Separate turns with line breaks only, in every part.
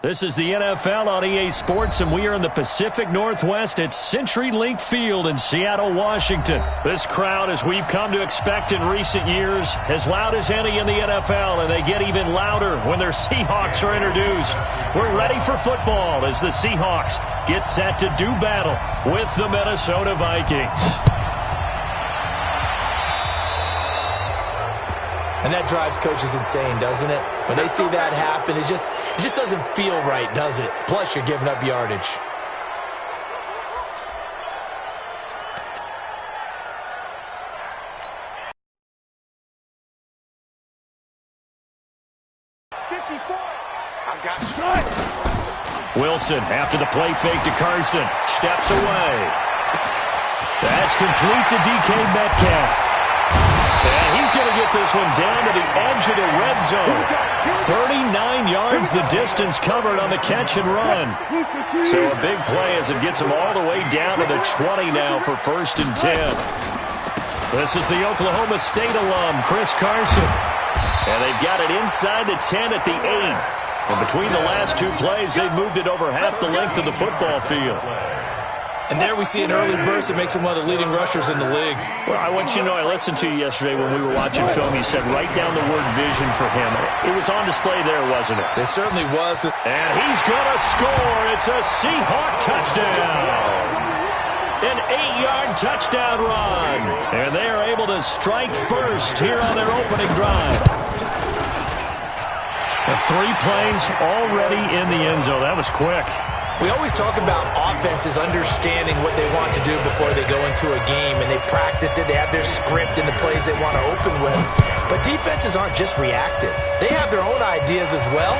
This is the NFL on EA Sports, and we are in the Pacific Northwest at CenturyLink Field in Seattle, Washington. This crowd, as we've come to expect in recent years, as loud as any in the NFL, and they get even louder when their Seahawks are introduced. We're ready for football as the Seahawks get set to do battle with the Minnesota Vikings.
And that drives coaches insane, doesn't it? When they see that happen, it just doesn't feel right, does it? Plus, you're giving up yardage.
Wilson, after the play fake to Carson, steps away. That's complete to DK Metcalf. And he's going to get this one down to the edge of the red zone. 39 yards the distance covered on the catch and run. So a big play as it gets him all the way down to the 20 now for 1st and 10. This is the Oklahoma State alum, Chris Carson. And they've got it inside the 10 at the 8. And between the last two plays, they've moved it over half the length of the football field.
And there we see an early burst that makes him one of the leading rushers in the league.
Well, I want you to know, I listened to you yesterday when we were watching film. You said write down the word vision for him. It was on display there, wasn't it?
It certainly was.
And he's going to score. It's a Seahawk touchdown. An 8-yard touchdown run. And they are able to strike first here on their opening drive. And 3 plays already in the end zone. That was quick.
We always talk about offenses understanding what they want to do before they go into a game, and they practice it. They have their script and the plays they want to open with. But defenses aren't just reactive. They have their own ideas as well.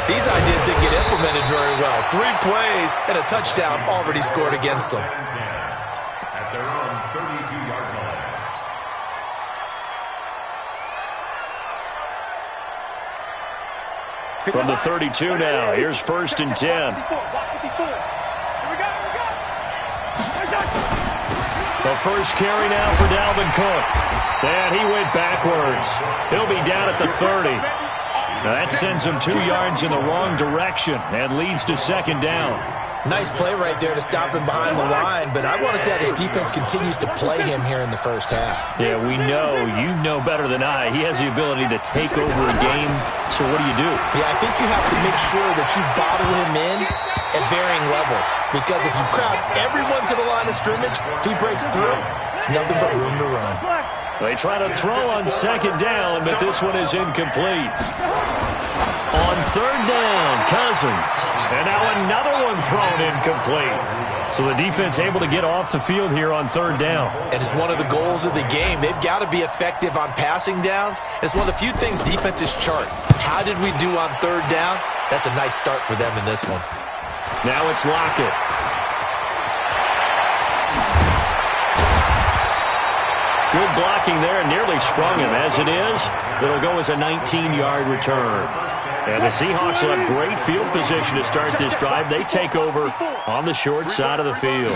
These ideas didn't get implemented very well. 3 plays and a touchdown already scored against them.
At their own 32-yard line.
From the 32 now, here's 1st and 10. The first carry now for Dalvin Cook. And he went backwards. He'll be down at the 30. Now that sends him 2 yards in the wrong direction and leads to 2nd down.
Nice play right there to stop him behind the line, but I want to see how this defense continues to play him here in the first half.
Yeah, we know. You know better than I. He has the ability to take over a game. So what do you do?
Yeah, I think you have to make sure that you bottle him in at varying levels. Because if you crowd everyone to the line of scrimmage, if he breaks through, there's nothing but room to run.
They try to throw on 2nd down, but this one is incomplete. On 3rd down, Cousins. And now another one thrown incomplete. So the defense able to get off the field here on 3rd down.
And it's one of the goals of the game. They've got to be effective on passing downs. It's one of the few things defenses chart. How did we do on 3rd down? That's a nice start for them in this one.
Now it's Lockett. Good blocking there, nearly sprung him. As it is, it'll go as a 19-yard return. And the Seahawks will have great field position to start this drive. They take over on the short side of the field.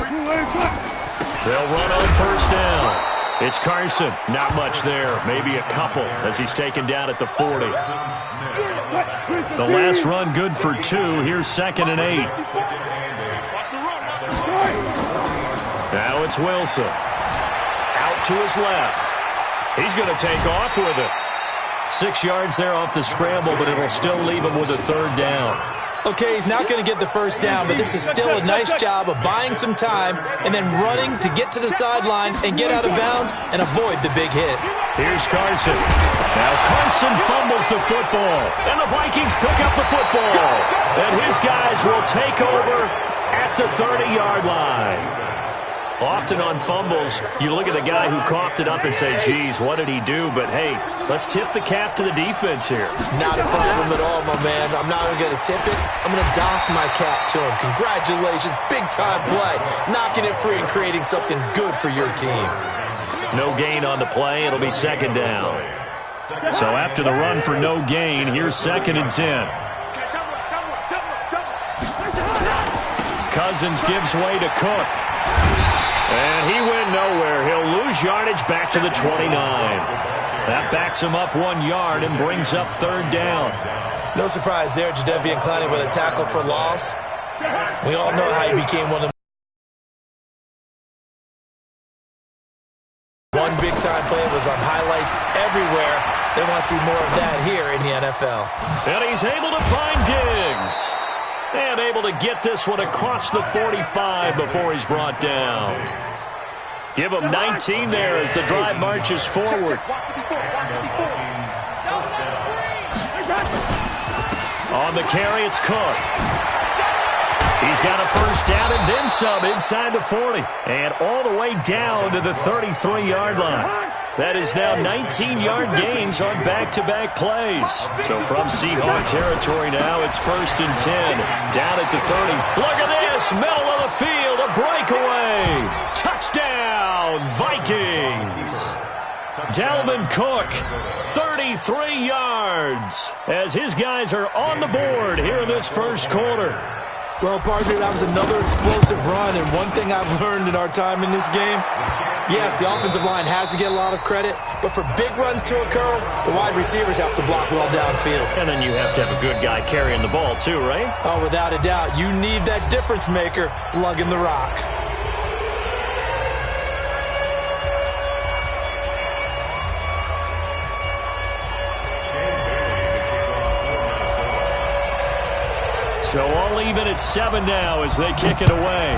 They'll run on 1st down. It's Carson. Not much there. Maybe a couple as he's taken down at the 40. The last run good for 2. Here's 2nd and 8. Now it's Wilson. Out to his left. He's going to take off with it. 6 yards there off the scramble, but it'll still leave him with a 3rd down.
Okay, he's not going to get the 1st down, but this is still a nice job of buying some time and then running to get to the sideline and get out of bounds and avoid the big hit.
Here's Carson. Now Carson fumbles the football, and the Vikings pick up the football. And his guys will take over at the 30-yard line. Often on fumbles, you look at the guy who coughed it up and say, geez, what did he do? But, hey, let's tip the cap to the defense here.
Not a problem at all, my man. I'm not even going to tip it. I'm going to doff my cap to him. Congratulations, big-time play. Knocking it free and creating something good for your team.
No gain on the play. It'll be 2nd down. So after the run for no gain, here's 2nd and 10. Cousins gives way to Cook. And he went nowhere. He'll lose yardage back to the 29. That backs him up 1 yard and brings up 3rd down.
No surprise there, Jadeveon Clowney with a tackle for loss. We all know how he became one of the one big-time play. Was on highlights everywhere. They want to see more of that here in the NFL.
And he's able to find Diggs. And able to get this one across the 45 before he's brought down. Give him 19 there as the drive marches forward. On the carry, it's Cook. He's got a first down and then some inside the 40. And all the way down to the 33-yard line. That is now 19-yard gains on back-to-back plays. So from Seahawk territory now, it's 1st and 10. Down at the 30. Look at this. Middle of the field. A breakaway. Touchdown, Vikings. Dalvin Cook, 33 yards. As his guys are on the board here in this first quarter.
Well, partner, that was another explosive run, and one thing I've learned in our time in this game, yes, the offensive line has to get a lot of credit, but for big runs to occur, the wide receivers have to block well downfield.
And then you have to have a good guy carrying the ball too, right?
Oh, without a doubt. You need that difference maker lugging the rock.
So all even at 7 now as they kick it away.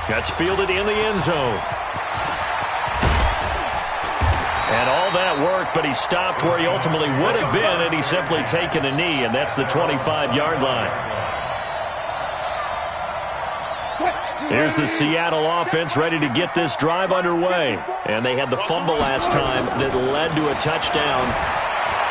That's fielded in the end zone. And all that work, but he stopped where he ultimately would have been, and he's simply taken a knee, and that's the 25-yard line. Here's the Seattle offense ready to get this drive underway. And they had the fumble last time that led to a touchdown.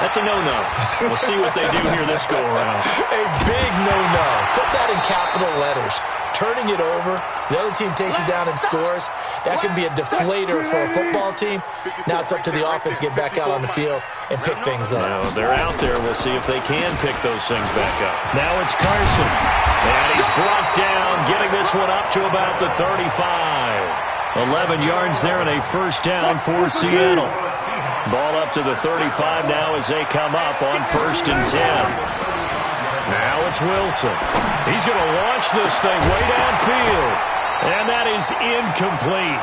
That's a no-no. We'll see what they do here this go-around.
A big no-no. Put that in capital letters. Turning it over, the other team takes it down and scores. That can be a deflator for a football team. Now it's up to the offense to get back out on the field and pick things up.
Now they're out there. We'll see if they can pick those things back up. Now it's Carson. And he's brought down, getting this one up to about the 35. 11 yards there and a first down for Seattle. Ball up to the 35 now as they come up on 1st and 10. Now it's Wilson. He's going to launch this thing way downfield. And that is incomplete.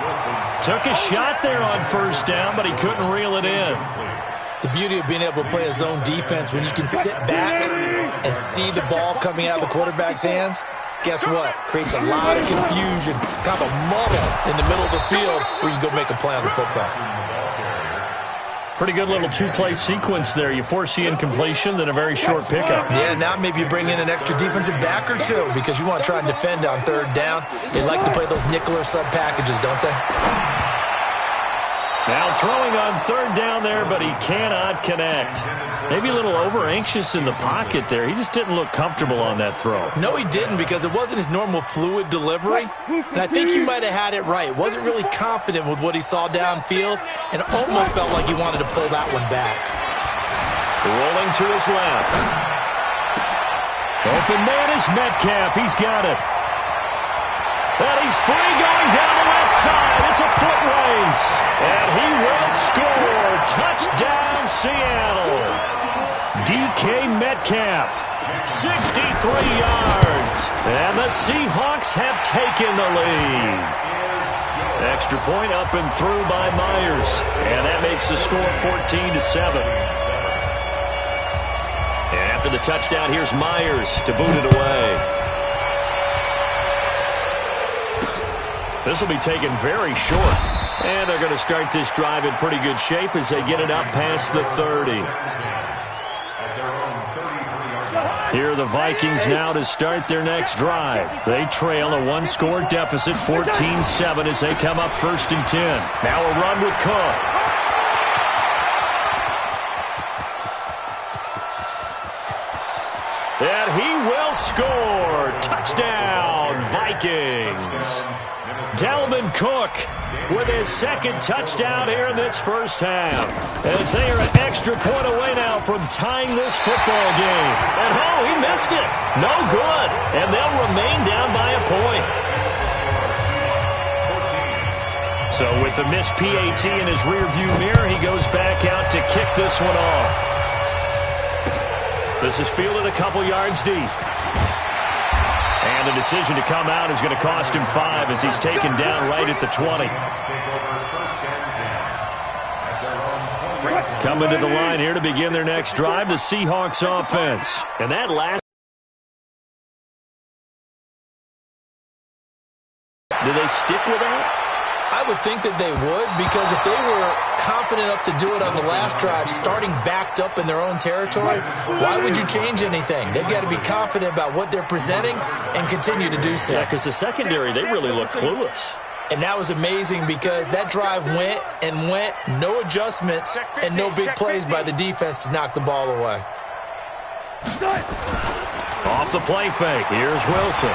Took a shot there on 1st down, but he couldn't reel it in.
The beauty of being able to play a zone defense when you can sit back and see the ball coming out of the quarterback's hands, guess what? Creates a lot of confusion, kind of a muddle in the middle of the field where you can go make a play on the football.
Pretty good little two-play sequence there. You force the incompletion, then a very short pickup.
Yeah, now maybe you bring in an extra defensive back or two because you want to try and defend on 3rd down. They like to play those nickel or sub packages, don't they?
Now throwing on 3rd down there, but he cannot connect. Maybe a little over-anxious in the pocket there. He just didn't look comfortable on that throw.
No, he didn't because it wasn't his normal fluid delivery. And I think he might have had it right. Wasn't really confident with what he saw downfield and almost felt like he wanted to pull that one back.
Rolling to his left. Open man is Metcalf. He's got it. And he's free going down the left side. It's a foot race. And he will score. Touchdown, Seattle. DK Metcalf, 63 yards. And the Seahawks have taken the lead. Extra point up and through by Myers. And that makes the score 14-7. And after the touchdown, here's Myers to boot it away. This will be taken very short. And they're going to start this drive in pretty good shape as they get it up past the 30. Here are the Vikings now to start their next drive. They trail a one-score deficit, 14-7, as they come up 1st and 10. Now a run with Cook. And he will score. Touchdown, Vikings. Dalvin Cook with his 2nd touchdown here in this first half. As they are an extra point away now from tying this football game. And oh, he missed it. No good. And they'll remain down by a point. So with the missed PAT in his rearview mirror, he goes back out to kick this one off. This is fielded a couple yards deep. And the decision to come out is going to cost him 5 as he's taken down right at the 20. Coming to the line here to begin their next drive, the Seahawks offense. And that last... Do they stick with that?
I would think that they would, because if they were confident enough to do it on the last drive, starting backed up in their own territory, why would you change anything? They've got to be confident about what they're presenting and continue to do so.
Yeah, because the secondary, they really look clueless.
And that was amazing because that drive went and went, no adjustments, and no big plays by the defense to knock the ball away.
Off the play fake, here's Wilson.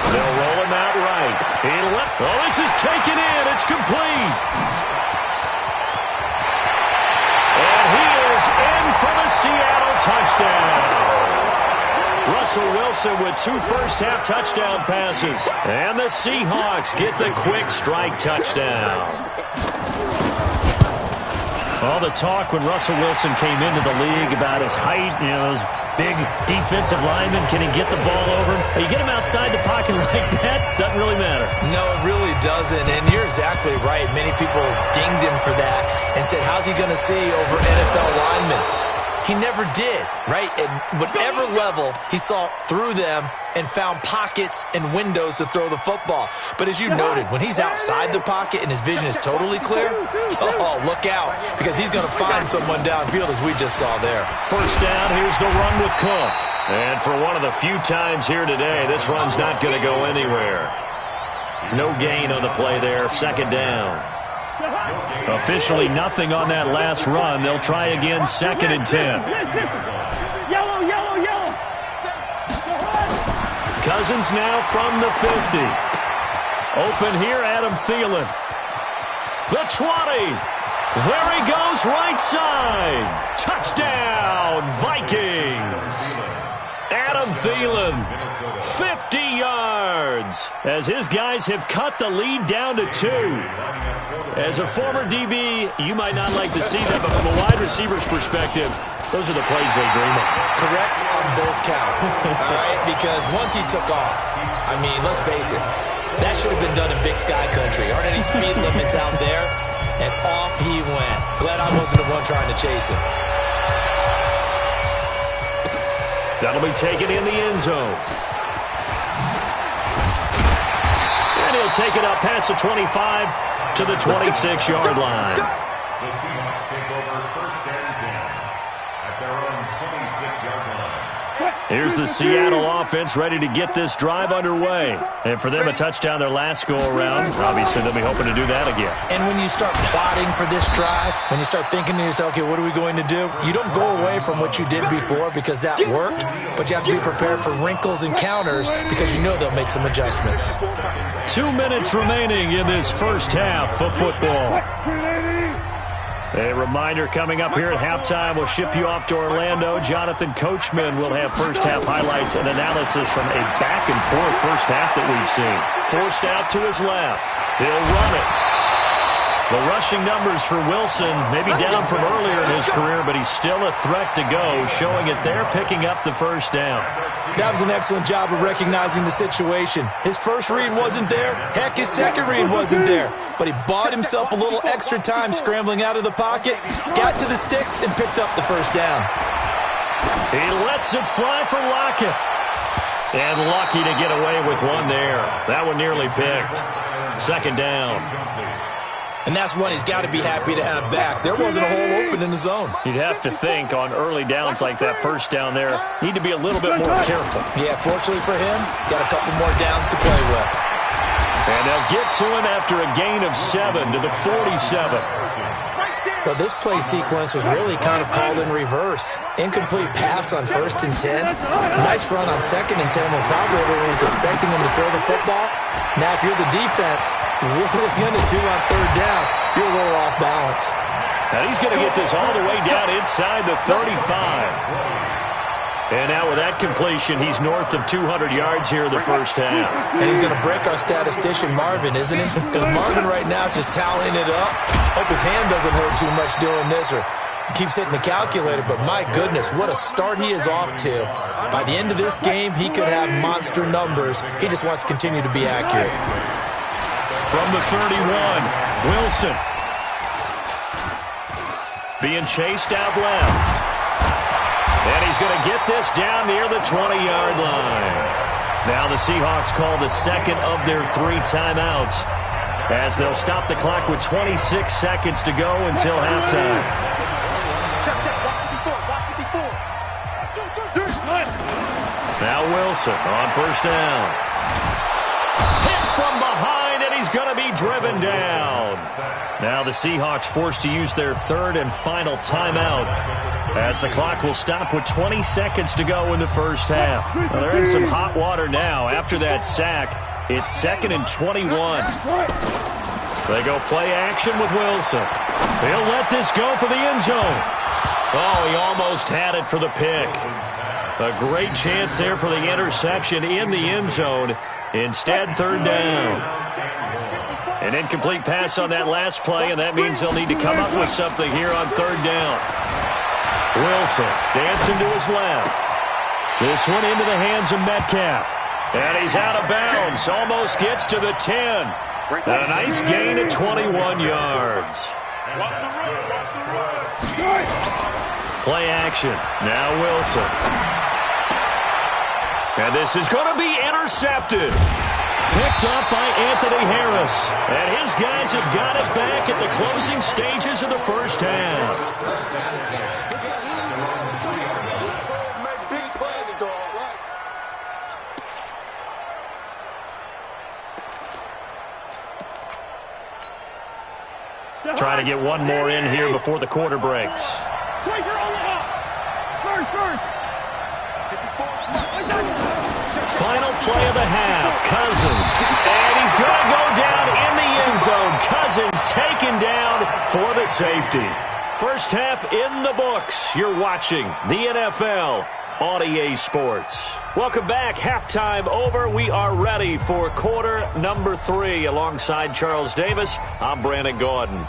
They'll roll him out right. This is taken in. It's complete. And he is in for the Seattle touchdown. Russell Wilson with 2 first-half touchdown passes. And the Seahawks get the quick strike touchdown. All the talk when Russell Wilson came into the league about his height, those big defensive linemen, can he get the ball over him? You get him outside the pocket like that, doesn't really matter.
No, it really doesn't, and you're exactly right. Many people dinged him for that and said, how's he going to see over NFL linemen? He never did, right? At whatever level, he saw through them and found pockets and windows to throw the football. But as you noted, when he's outside the pocket and his vision is totally clear, oh, look out, because he's going to find someone downfield, as we just saw there.
First down, here's the run with Cook. And for one of the few times here today, this run's not going to go anywhere. No gain on the play there, second down. Officially nothing on that last run. They'll try again, 2nd and 10.
Yellow, yellow, yellow.
Cousins now from the 50. Open here, Adam Thielen. The 20. There he goes, right side. Touchdown, Vikings. Adam Thielen, 50 yards, as his guys have cut the lead down to 2. As a former DB, you might not like to see that, but from a wide receiver's perspective, those are the plays they dream of.
Correct on both counts, all right? Because once he took off, I mean, let's face it, that should have been done in Big Sky Country. Aren't any speed limits out there? And off he went. Glad I wasn't the one trying to chase him.
That'll be taken in the end zone. And he'll take it up past the 25 to the 26-yard line.
The Seahawks take over 1st and 10 at their own 26-yard line.
Here's the Seattle offense ready to get this drive underway. And for them, a touchdown their last go-around. Obviously, they'll be hoping to do that again.
And when you start plotting for this drive, when you start thinking to yourself, okay, what are we going to do? You don't go away from what you did before because that worked, but you have to be prepared for wrinkles and counters because you know they'll make some adjustments.
2 minutes remaining in this first half of football. A reminder coming up here at halftime, we'll ship you off to Orlando. Jonathan Coachman will have first-half highlights and analysis from a back-and-forth first half that we've seen. Forced out to his left. He'll run it. The rushing numbers for Wilson may be down from earlier in his career, but he's still a threat to go, showing it there, picking up the first down.
That was an excellent job of recognizing the situation. His first read wasn't there. Heck, his second read wasn't there. But he bought himself a little extra time scrambling out of the pocket, got to the sticks, and picked up the first down.
He lets it fly for Lockett. And lucky to get away with one there. That one nearly picked. Second down.
And that's one he's got to be happy to have back. There wasn't a hole open in the zone.
You'd have to think on early downs like that first down there, need to be a little bit more careful.
Yeah, fortunately for him, got a couple more downs to play with.
And they'll get to him after a gain of 7 to the 47.
Well, this play sequence was really kind of called in reverse. Incomplete pass on 1st and 10. Nice run on 2nd and 10 when probably everyone was expecting him to throw the football. Now, if you're the defense, what are they going to do on 3rd down? You're a little off balance.
And he's going to get this all the way down inside the 35. And now with that completion, he's north of 200 yards here in the first half.
And he's going to break our statistician Marvin, isn't he? Because Marvin right now is just tallying it up. Hope his hand doesn't hurt too much doing this or keeps hitting the calculator. But my goodness, what a start he is off to. By the end of this game, he could have monster numbers. He just wants to continue to be accurate.
From the 31, Wilson. Being chased out left. And he's going to get this down near the 20-yard line. Now the Seahawks call the second of their 3 timeouts as they'll stop the clock with 26 seconds to go until halftime. Now Wilson on first down. Hit from behind, and he's going to be driven down. Now the Seahawks forced to use their 3rd and final timeout as the clock will stop with 20 seconds to go in the first half. Well, they're in some hot water now. After that sack, it's 2nd and 21. They go play action with Wilson. He'll let this go for the end zone. Oh, he almost had it for the pick. A great chance there for the interception in the end zone. Instead, 3rd down. An incomplete pass on that last play, and that means they'll need to come up with something here on 3rd down. Wilson dancing to his left. This one into the hands of Metcalf. And he's out of bounds. Almost gets to the 10. And a nice gain at 21 yards. Play action. Now Wilson. And this is going to be intercepted. Picked up by Anthony Harris. And his guys have got it back at the closing stages of the first half. Trying to get one more in here before the quarter breaks. Final play of the half, Cousins. And he's going to go down in the end zone. Cousins taken down for the safety. First half in the books. You're watching the NFL on EA Sports. Welcome back. Halftime over. We are ready for quarter number 3. Alongside Charles Davis, I'm Brandon Gordon.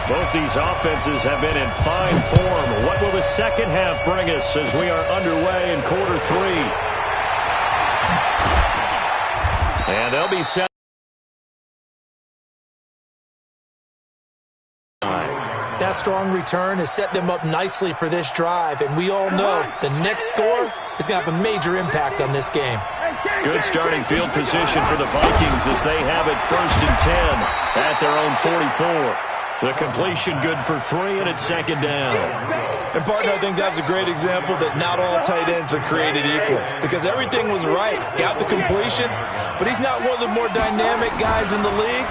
Both these offenses have been in fine form. What will the second half bring us as we are underway in quarter 3? And they'll be set.
That strong return has set them up nicely for this drive, and we all know the next score is going to have a major impact on this game.
Good starting field position for the Vikings as they have it 1st and 10 at their own 44. The completion good for 3, and it's 2nd down.
And, partner, I think that's a great example that not all tight ends are created equal because everything was right. Got the completion, but he's not one of the more dynamic guys in the league.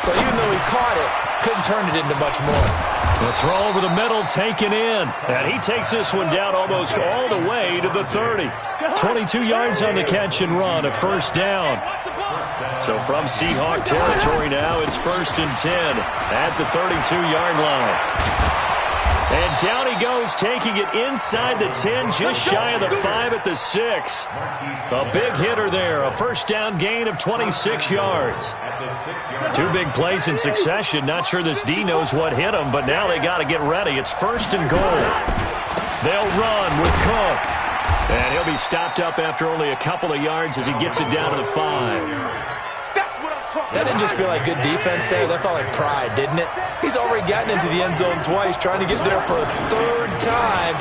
So even though he caught it, couldn't turn it into much more.
The throw over the middle taken in. And he takes this one down almost all the way to the 30. 22 yards on the catch and run, a 1st down. So from Seahawk territory now, it's 1st and 10 at the 32-yard line. And down he goes, taking it inside the 10, just shy of the 5 at the 6. A big hitter there, a 1st down gain of 26 yards. 2 big plays in succession. Not sure this D knows what hit him, but now they got to get ready. It's 1st and goal. They'll run with Cook. And he'll be stopped up after only a couple of yards as he gets it down to the 5.
That didn't just feel like good defense there. That felt like pride, didn't it? He's already gotten into the end zone twice, trying to get there for a 3rd time.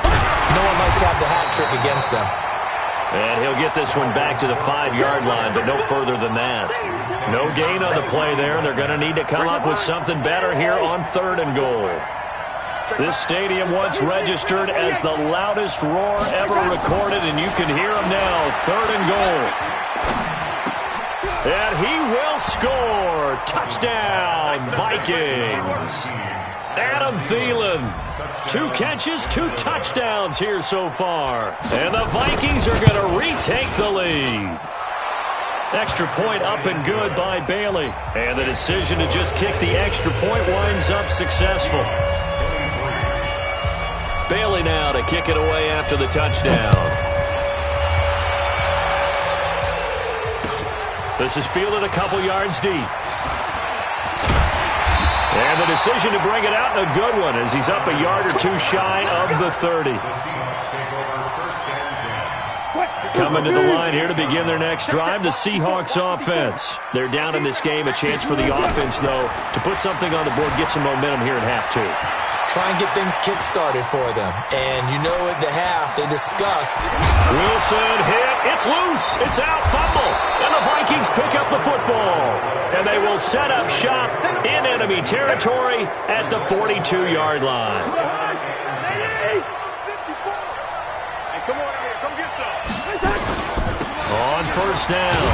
No one likes to have the hat trick against them.
And he'll get this one back to the 5-yard line, but no further than that. No gain on the play there. They're going to need to come up with something better here on 3rd and goal. This stadium once registered as the loudest roar ever recorded, and you can hear him now. 3rd and goal. And he will score. Touchdown, Vikings. Adam Thielen. 2 catches, 2 touchdowns here so far. And the Vikings are going to retake the lead. Extra point up and good by Bailey. And the decision to just kick the extra point winds up successful. Bailey now to kick it away after the touchdown. This is fielded a couple yards deep. And the decision to bring it out, a good one, as he's up a yard or two shy of the 30. Coming to the line here to begin their next drive, the Seahawks offense. They're down in this game. A chance for the offense, though, to put something on the board, get some momentum here at half two.
Try and get things kick-started for them. And you know at the half, they discussed.
Wilson hit. It's loose. It's out. Fumble. And the Vikings pick up the football. And they will set up shop in enemy territory at the 42-yard line. On first down,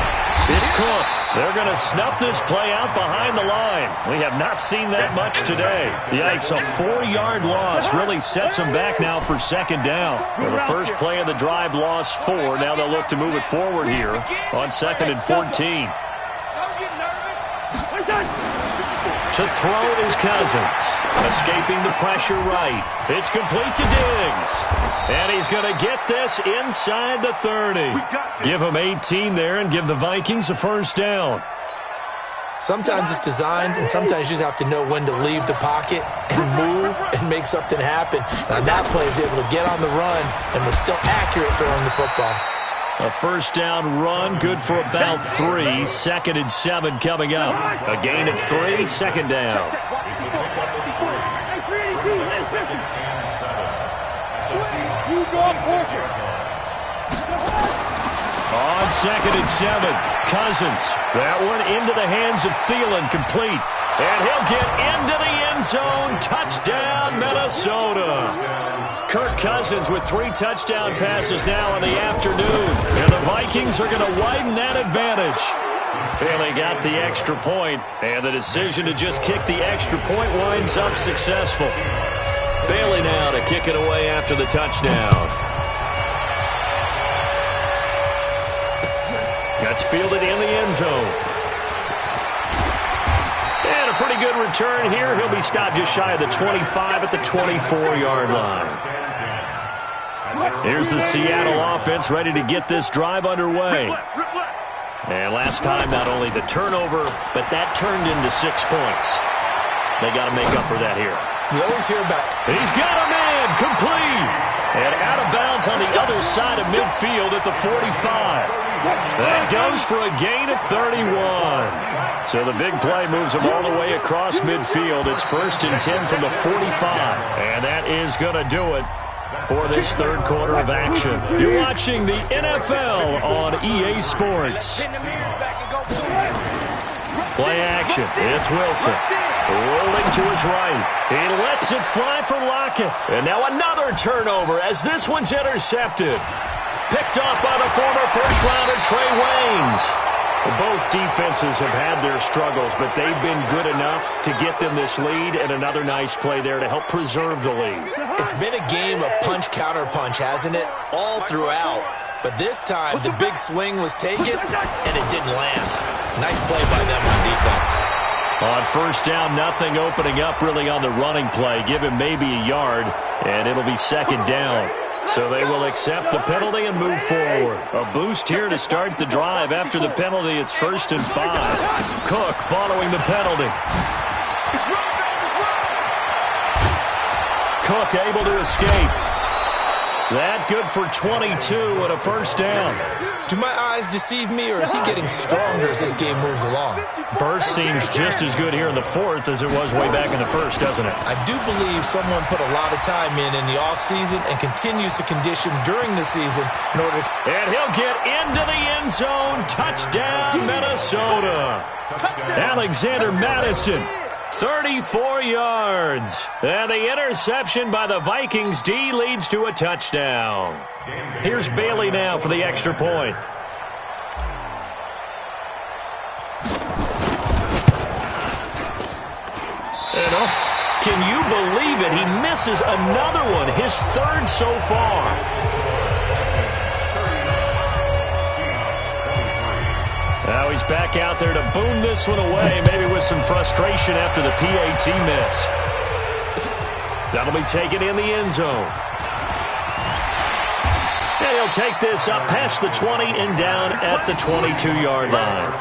it's Cook. They're going to snuff this play out behind the line. We have not seen that much today. Yikes, a 4-yard loss really sets them back now for second down. Well, the first play of the drive lost 4. Now they'll look to move it forward here on 2nd and 14. To throw is Cousins. Escaping the pressure right. It's complete to Diggs. And he's going to get this inside the 30. Give him 18 there and give the Vikings a first down.
Sometimes it's designed, and sometimes you just have to know when to leave the pocket and move and make something happen. And on that play, he was able to get on the run and was still accurate throwing the football.
A first down run, good for about 3. 2nd and 7 coming up. A gain of 3, second down. On 2nd and 7, Cousins. That one into the hands of Thielen, complete. And he'll get into the end zone. Touchdown, Minnesota. Kirk Cousins with 3 touchdown passes now in the afternoon. And the Vikings are going to widen that advantage. Bailey got the extra point, and the decision to just kick the extra point winds up successful. Bailey now to kick it away after the touchdown. That's fielded in the end zone. And a pretty good return here. He'll be stopped just shy of the 25 at the 24-yard line. Here's the Seattle offense ready to get this drive underway. And last time, not only the turnover, but that turned into 6 points. They got to make up for that here.
You always hear about it.
He's got a man, complete. And out of bounds on the other side of midfield at the 45. That goes for a gain of 31. So the big play moves him all the way across midfield. It's 1st and 10 from the 45. And that is going to do it for this third quarter of action. You're watching the NFL on EA Sports. Play action. It's Wilson. Rolling to his right. He lets it fly for Lockett. And now another turnover as this one's intercepted. Picked up by the former first-rounder Trey Waynes. Both defenses have had their struggles, but they've been good enough to get them this lead, and another nice play there to help preserve the lead.
It's been a game of punch-counter-punch, hasn't it? All throughout. But this time, the big swing was taken, and it didn't land. Nice play by them on defense.
On first down, nothing opening up really on the running play. Give him maybe a yard, and it'll be second down. So they will accept the penalty and move forward. A boost here to start the drive. After the penalty, it's 1st and 5. Cook following the penalty. Cook able to escape. That good for 22 and a first down.
Do my eyes deceive me, or is he getting stronger as this game moves along?
Burst seems just as good here in the 4th as it was way back in the 1st, doesn't it?
I do believe someone put a lot of time in the offseason and continues to condition during the season in order to...
And he'll get into the end zone. Touchdown, Minnesota. Alexander Madison, 34 yards. And the interception by the Vikings D leads to a touchdown. Here's Bailey now for the extra point. Can you believe it? He misses another one, his 3rd so far. is back out there to boom this one away, maybe with some frustration after the PAT miss. That'll be taken in the end zone. And he'll take this up past the 20 and down at the 22-yard line.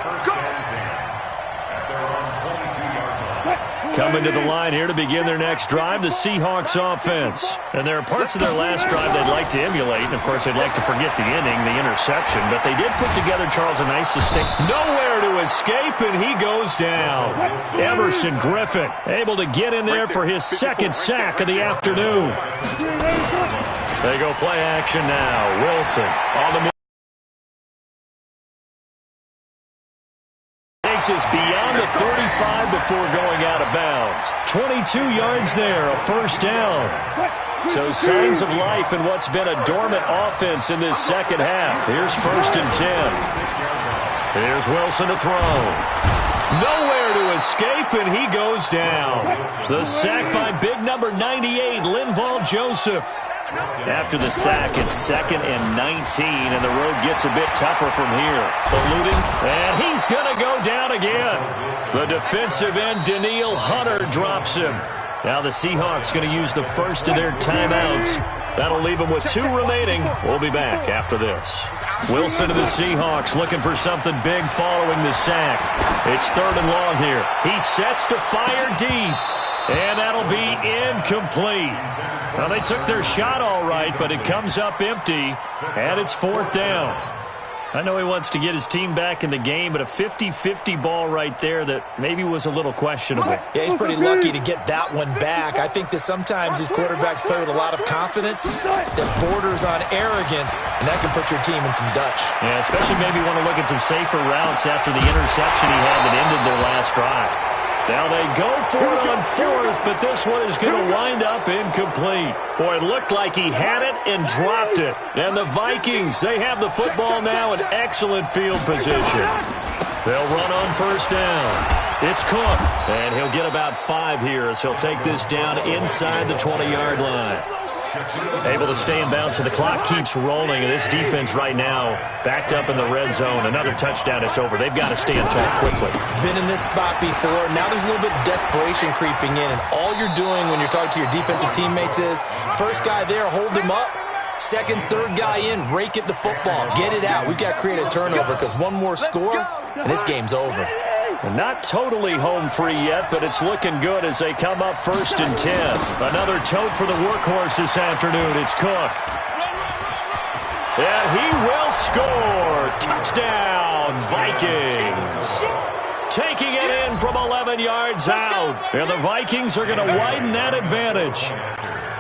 Coming to the line here to begin their next drive, the Seahawks offense. And there are parts of their last drive they'd like to emulate. And, of course, they'd like to forget the inning, the interception. But they did put together, Charles, a nice sustain. Nowhere to escape, and he goes down. Everson Griffin able to get in there for his second sack of the afternoon. They go play action now. Wilson on the move. Is beyond the 35 before going out of bounds. 22 yards there, a first down. So signs of life in what's been a dormant offense in this second half. Here's 1st and 10. Here's Wilson to throw. Nowhere to escape, and he goes down. The sack by big number 98, Linval Joseph. After the sack, it's 2nd and 19, and the road gets a bit tougher from here. Eluding, and he's going to go down again. The defensive end, Daniil Hunter, drops him. Now the Seahawks going to use the first of their timeouts. That'll leave them with 2 remaining. We'll be back after this. Wilson to the Seahawks looking for something big following the sack. It's 3rd and long here. He sets to fire deep. And that'll be incomplete. Well, they took their shot all right, but it comes up empty, and it's 4th down. I know he wants to get his team back in the game, but a 50-50 ball right there that maybe was a little questionable.
Yeah, he's pretty lucky to get that one back. I think that sometimes these quarterbacks play with a lot of confidence that borders on arrogance, and that can put your team in some Dutch.
Yeah, especially maybe want to look at some safer routes after the interception he had that ended their last drive. Now they go for it on 4th, but this one is going to wind up incomplete. Boy, it looked like he had it and dropped it. And the Vikings, they have the football now in excellent field position. They'll run on 1st down. It's Cook, and he'll get about 5 here as he'll take this down inside the 20-yard line. Able to stay in bounds, so the clock keeps rolling. And this defense right now backed up in the red zone. Another touchdown, it's over. They've got to stay on track quickly.
Been in this spot before. Now there's a little bit of desperation creeping in. And all you're doing when you're talking to your defensive teammates is, first guy there, hold him up. Second, third guy in, rake at the football. Get it out. We've got to create a turnover because one more score, and this game's over.
Not totally home free yet, but it's looking good as they come up 1st and 10. Another tote for the workhorse this afternoon. It's Cook. And he will score. Touchdown, Vikings. Taking it in from 11 yards out. And the Vikings are going to widen that advantage.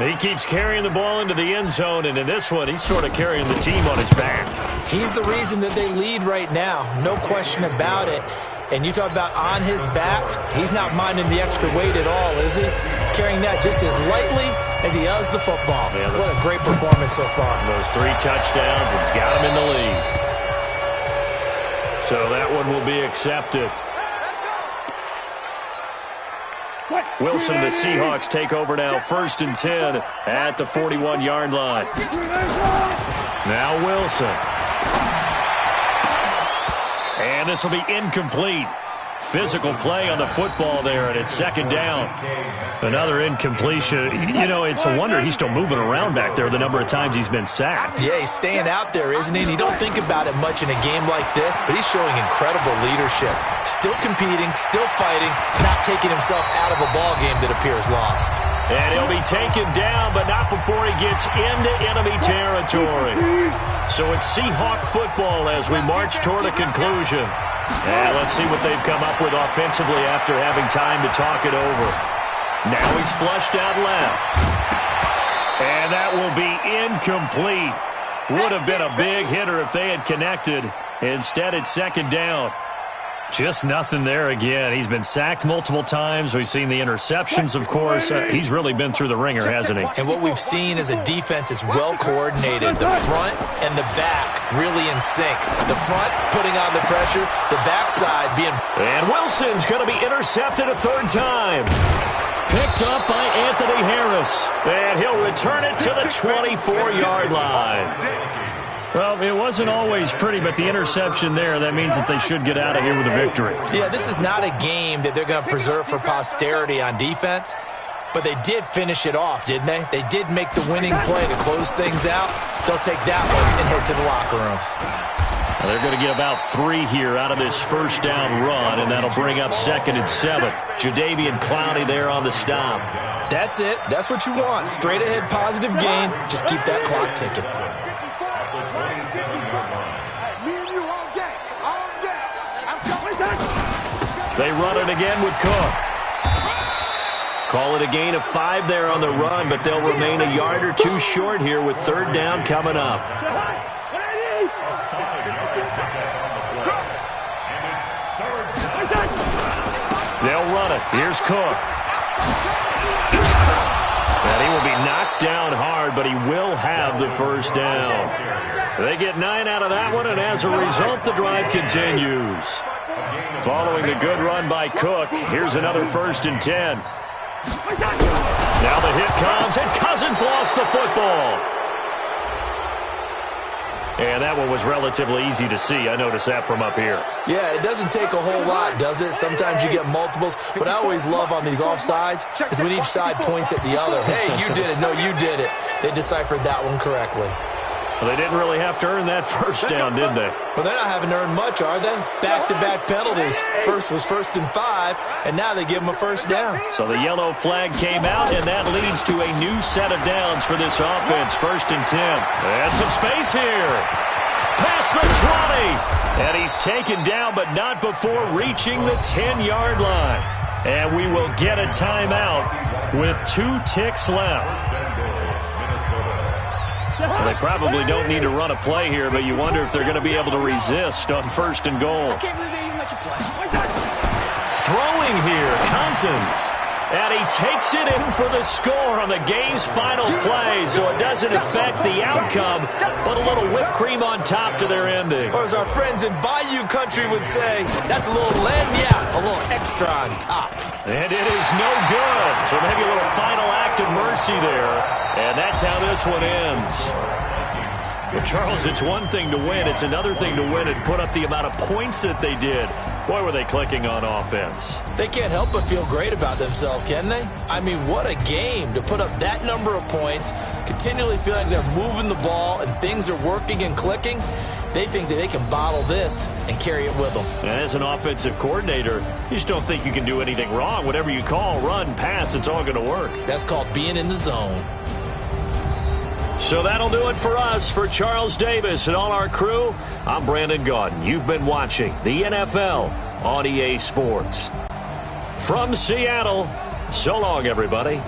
He keeps carrying the ball into the end zone, and in this one, he's sort of carrying the team on his back.
He's the reason that they lead right now. No question about it. And you talk about on his back, he's not minding the extra weight at all, is he? Carrying that just as lightly as he does the football. Yeah, what a great performance so far.
Those 3 touchdowns, it's got him in the lead. So that one will be accepted. Wilson and the Seahawks take over now, 1st and 10 at the 41-yard line. Now Wilson. And this will be incomplete. Physical play on the football there, and it's 2nd down. Another incompletion. You know, it's a wonder he's still moving around back there the number of times he's been sacked.
Yeah, he's staying out there, isn't he? And you don't think about it much in a game like this, but he's showing incredible leadership. Still competing, still fighting, not taking himself out of a ball game that appears lost.
And he'll be taken down, but not before he gets into enemy territory. So it's Seahawk football as we march toward a conclusion. And let's see what they've come up with offensively after having time to talk it over. Now he's flushed out left. And that will be incomplete. Would have been a big hitter if they had connected. Instead, it's 2nd down. Just nothing there again. He's been sacked multiple times. We've seen the interceptions, of course. He's really been through the ringer, hasn't he?
And what we've seen is a defense that's well coordinated. The front and the back really in sync. The front putting on the pressure, the backside being...
And Wilson's going to be intercepted a 3rd time. Picked up by Anthony Harris. And he'll return it to the 24-yard line. Well, it wasn't always pretty, but the interception there, that means that they should get out of here with a victory.
Yeah, this is not a game that they're going to preserve for posterity on defense, but they did finish it off, didn't they? They did make the winning play to close things out. They'll take that one and head to the locker room.
Well, they're going to get about 3 here out of this first down run, and that'll bring up 2nd and 7. Jadeveon Clowney there on the stop.
That's it. That's what you want. Straight ahead positive gain. Just keep that clock ticking.
They run it again with Cook. Call it a gain of 5 there on the run, but they'll remain a yard or 2 short here with 3rd down coming up. They'll run it. Here's Cook. And he will be knocked down hard, but he will have the first down. They get 9 out of that one, and as a result, the drive continues. Following the good run by Cook, here's another 1st and 10. Now the hit comes, and Cousins lost the football. And that one was relatively easy to see. I noticed that from up here.
Yeah, it doesn't take a whole lot, does it? Sometimes you get multiples. What I always love on these offsides is when each side points at the other. Hey, you did it. No, you did it. They deciphered that one correctly.
Well, they didn't really have to earn that first down, did they?
Well, they're not having to earn much, are they? Back-to-back penalties. First was 1st and 5, and now they give them a first down.
So the yellow flag came out, and that leads to a new set of downs for this offense. 1st and 10. And some space here. Past the 20. And he's taken down, but not before reaching the 10-yard line. And we will get a timeout with 2 ticks left. Well, they probably don't need to run a play here, but you wonder if they're going to be able to resist on 1st and goal. Throwing here, Cousins. And he takes it in for the score on the game's final play, so it doesn't affect the outcome, but a little whipped cream on top to their ending.
Or as our friends in Bayou Country would say, that's a little lagniappe, a little extra on top.
And it is no good. So maybe a little final act of mercy there. And that's how this one ends. But Charles, it's one thing to win. It's another thing to win and put up the amount of points that they did. Boy, were they clicking on offense.
They can't help but feel great about themselves, can they? I mean, what a game to put up that number of points, continually feel like they're moving the ball and things are working and clicking. They think that they can bottle this and carry it with them.
And as an offensive coordinator, you just don't think you can do anything wrong. Whatever you call, run, pass, it's all going to work.
That's called being in the zone.
So that'll do it for us. For Charles Davis and all our crew, I'm Brandon Gaudin. You've been watching the NFL on EA Sports. From Seattle, so long, everybody.